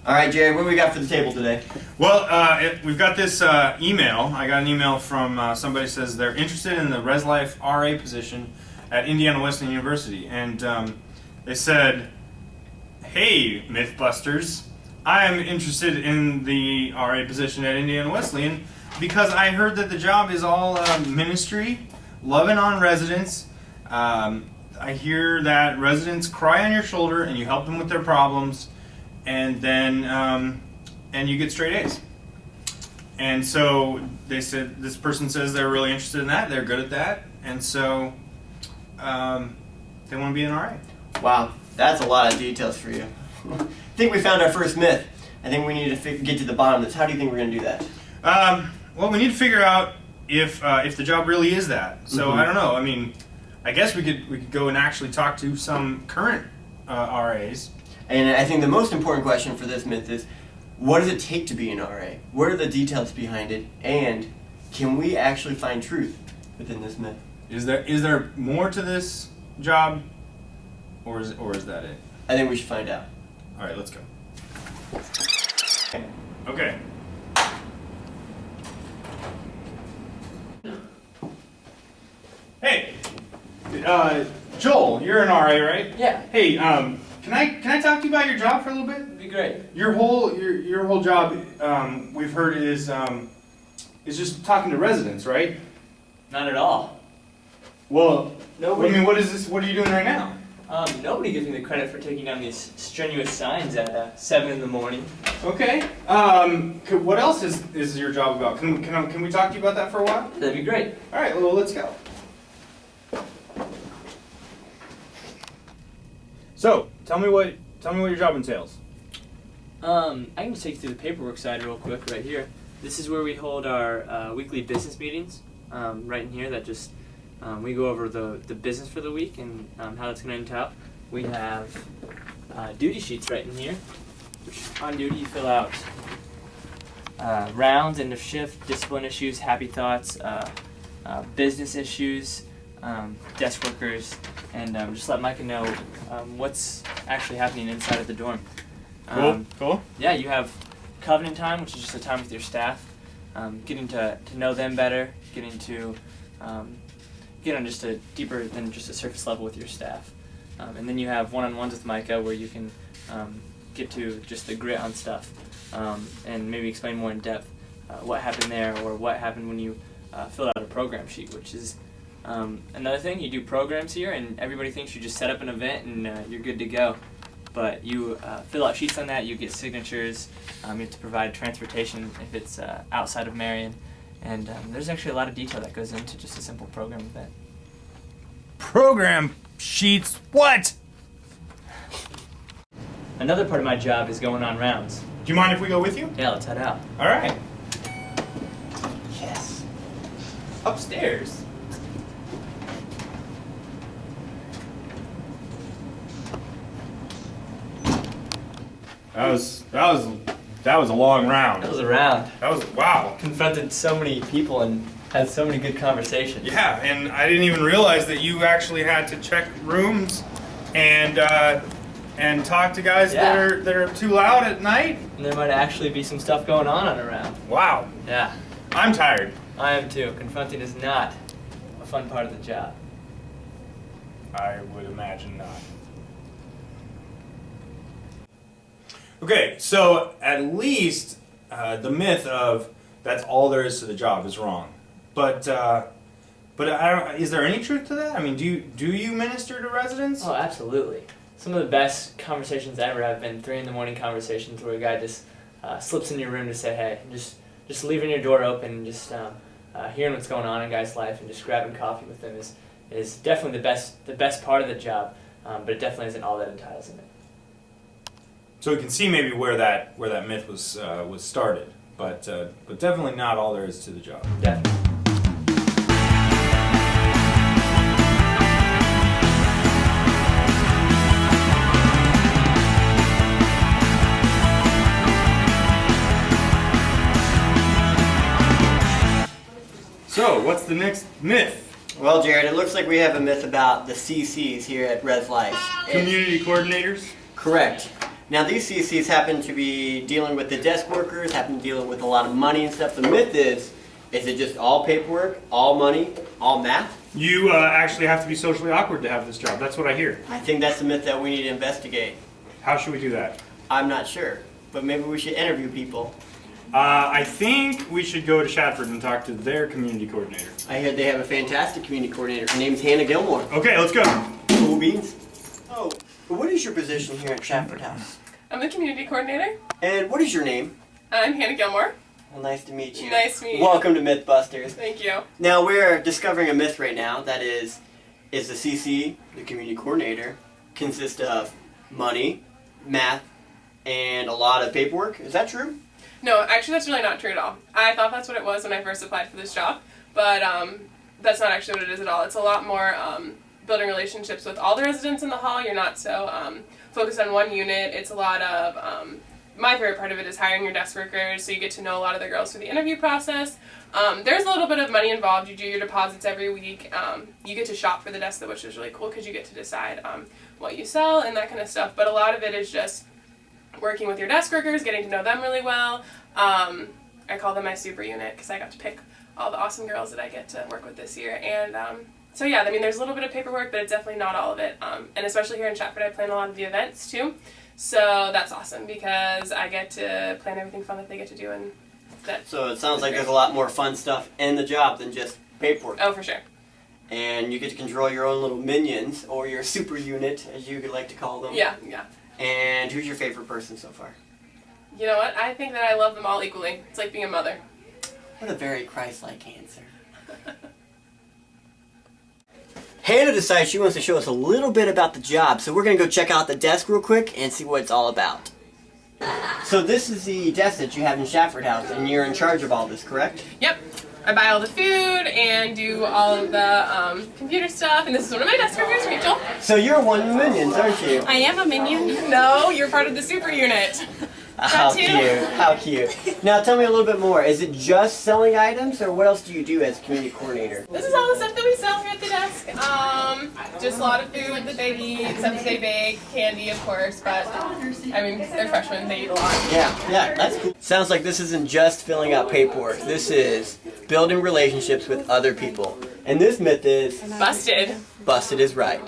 All right, Jerry, what do we got for the table today? Well, we've got this email. I got an email from somebody who says they're interested in the ResLife RA position at Indiana Wesleyan University. And they said, "Hey, Mythbusters, I am interested in the RA position at Indiana Wesleyan because I heard that the job is all ministry, loving on residents. I hear that residents cry on your shoulder and you help them with their problems, and then and you get straight A's." And so they said, this person says they're really interested in that, they're good at that, and so they want to be an RA. Wow, that's a lot of details for you. I think we found our first myth. I think we need to get to the bottom of this. How do you think we're going to do that? Well, we need to figure out if the job really is that. So I don't know. I mean, I guess we could go and actually talk to some current RAs. And I think the most important question for this myth is, what does it take to be an RA? What are the details behind it? And can we actually find truth within this myth? Is there more to this job, or is that it? I think we should find out. All right, let's go. Okay. Hey, Joel, you're an RA, right? Yeah. Hey, can I talk to you about your job for a little bit? It'd be great. Your whole job, we've heard is just talking to residents, right? Not at all. Well, Nobody. I mean, what is this? What are you doing right now? Nobody gives me the credit for taking down these strenuous signs at 7 in the morning. Okay. What else is your job about? Can we talk to you about that for a while? That'd be great. All right. Well, let's go. So, tell me what your job entails. I can just take you through the paperwork side real quick right here. This is where we hold our weekly business meetings. Right in here, that just we go over the business for the week and how that's going to entail. We have duty sheets right in here, which on duty you fill out rounds, end of shift, discipline issues, happy thoughts, business issues, desk workers, and just let Micah know what's actually happening inside of the dorm. Cool. Yeah, you have covenant time, which is just a time with your staff, getting to know them better, getting to get on just a deeper than just a surface level with your staff. And then you have one-on-ones with Micah where you can get to just the grit on stuff and maybe explain more in depth what happened there or what happened when you filled out a program sheet, which is another thing. You do programs here and everybody thinks you just set up an event and you're good to go. But you fill out sheets on that, you get signatures, you have to provide transportation if it's outside of Marion, and there's actually a lot of detail that goes into just a simple program event. Program sheets? What? Another part of my job is going on rounds. Do you mind if we go with you? Yeah, let's head out. All right. Yes. Upstairs. That was a long round. That was a round. That was wow. Confronted so many people and had so many good conversations. Yeah, and I didn't even realize that you actually had to check rooms and talk to guys that are too loud at night. And there might actually be some stuff going on a round. Wow. Yeah. I'm tired. I am too. Confronting is not a fun part of the job. I would imagine not. Okay, so at least the myth of that's all there is to the job is wrong. But I don't, is there any truth to that? I mean, do you minister to residents? Oh, absolutely. some of the best conversations ever have been 3 a.m. conversations where a guy just slips in your room to say hey, and just leaving your door open and just hearing what's going on in a guy's life and just grabbing coffee with them is definitely the best part of the job, but it definitely isn't all that entitles in it. So we can see maybe where that myth was started, but definitely not all there is to the job. Definitely. So what's the next myth? Well, Jared, it looks like we have a myth about the CCs here at ResLife. Community coordinators? Correct. Now, these CCs happen to be dealing with the desk workers, happen to deal with a lot of money and stuff. The myth is it just all paperwork, all money, all math? You actually have to be socially awkward to have this job. That's what I hear. I think that's the myth that we need to investigate. How should we do that? I'm not sure, but maybe we should interview people. I think we should go to Shadford and talk to their community coordinator. I hear they have a fantastic community coordinator. Her name's Hannah Gilmore. Okay, let's go. Cool beans. Oh, what is your position here at Shadford House? I'm the community coordinator. And what is your name? I'm Hannah Gilmore. Well, nice to meet you. Nice to meet you. Welcome to Mythbusters. Thank you. Now, we're discovering a myth right now that is the CC, the community coordinator, consist of money, math, and a lot of paperwork. Is that true? No, actually that's really not true at all. I thought that's what it was when I first applied for this job, but that's not actually what it is at all. It's a lot more building relationships with all the residents in the hall. You're not so focused on one unit. It's a lot of, my favorite part of it is hiring your desk workers, so you get to know a lot of the girls through the interview process. There's a little bit of money involved. You do your deposits every week. You get to shop for the desk, which is really cool because you get to decide what you sell and that kind of stuff, but a lot of it is just working with your desk workers, getting to know them really well. I call them my super unit because I got to pick all the awesome girls that I get to work with this year. And so yeah, I mean, there's a little bit of paperwork, but it's definitely not all of it. And especially here in Stratford, I plan a lot of the events too. So that's awesome because I get to plan everything fun that they get to do. And So it sounds like there's a lot more fun stuff in the job than just paperwork. Oh, for sure. And you get to control your own little minions, or your super unit, as you could like to call them. Yeah, yeah. And who's your favorite person so far? You know what? I think that I love them all equally. It's like being a mother. What a very Christ-like answer. Hannah decides she wants to show us a little bit about the job, so we're going to go check out the desk real quick and see what it's all about. So this is the desk that you have in Shadford House, and you're in charge of all this, correct? Yep. I buy all the food and do all of the computer stuff, and this is one of my desk workers, Rachel. So you're one of the minions, aren't you? I am a minion. No, you're part of the super unit. How cute, how cute. Now tell me a little bit more. Is it just selling items, or what else do you do as community coordinator? This is all the stuff that we sell here at the desk. Just a lot of food that they eat, stuff that they bake, candy of course, but I mean, they're freshmen, they eat a lot. Yeah, that's cool. Sounds like this isn't just filling out paperwork. This is building relationships with other people. And this myth is... Busted. Busted is right.